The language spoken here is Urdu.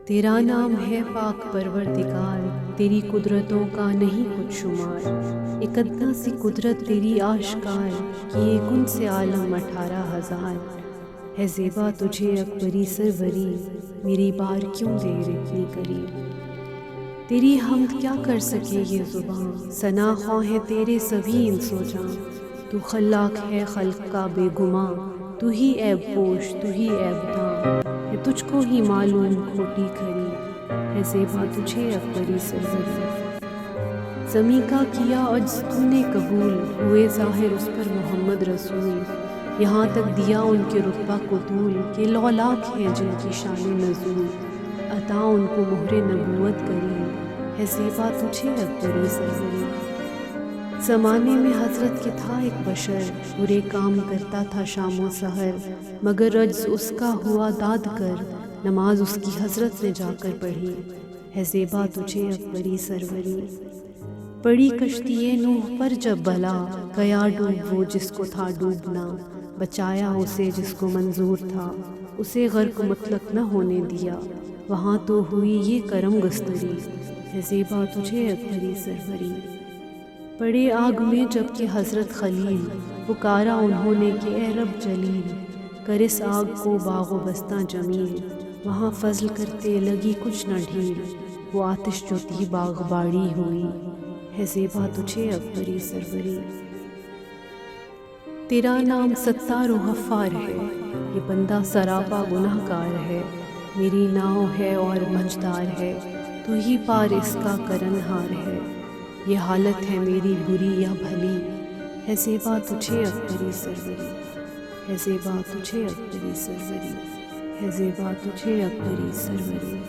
تیرا نام ہے پاک پروردگار، تیری قدرتوں کا نہیں کچھ شمار، ایک ادنا سی قدرت تیری آشکار، کیے کن سے عالم 18,000 ہے زیبا تجھے اکبری سروری، میری بار کیوں دیر اتنی قریب۔ تیری حمد کیا کر سکے یہ زباں، ثنا خواں ہے تیرے سبھی انس و جاں، تو خلاق ہے خلق کا بے گماں، تو ہی عیب پوش تو ہی عیب داں، ہے تجھ کو ہی معلوم کھوٹی کھری، ہے زیبا تجھے اکبری سروری۔ زمیں کا کیا عجز تو نے قبول، ہوئے ظاہر اس پر محمد رسول، یہاں تک دیا ان کے رتبہ کو طول، کہ لولاک ہیں جن کی شان نزول، عطا ان کو مہر نبوت کری، ہے زیبا تجھے اکبری سروری۔ زمانے میں حضرت کے تھا ایک بشر، برے کام کرتا تھا شام و سحر، مگر عجز اس کا ہوا داد کر، نماز اس کی حضرت نے جا کر پڑھی، ہے زیبا تجھے اکبری سروری۔ پڑی کشتی نوح پر جب بلا، گیا ڈوب وہ جس کو تھا ڈوبنا، بچایا اسے جس کو منظور تھا، اسے غرق مطلق نہ ہونے دیا، وہاں تو ہوئی یہ کرم گستری، ہے زیبا تجھے اکبری سروری۔ پڑے آگ میں جب کہ حضرت خلیل، پکارا انہوں نے کہ اے رب جلیل، کر اس آگ کو باغ و بستاں جمیل، وہاں فضل کرتے لگی کچھ نہ ڈھیل، وہ آتش جو تھی باغ باڑی ہوئی، ہے زیبا تجھے اکبری سروری۔ تیرا نام ستار و غفار ہے، یہ بندہ سراپا گناہ گار ہے، میری ناؤ ہے اور منجدار ہے، تو ہی پار اس کا کرنہار ہے، یہ حالت ہے میری بری یا بھلی، ہے زیبا تجھے اکبری سروری، ہے زیبا تجھے اکبری سروری، ہے زیبا تجھے اکبری سروری۔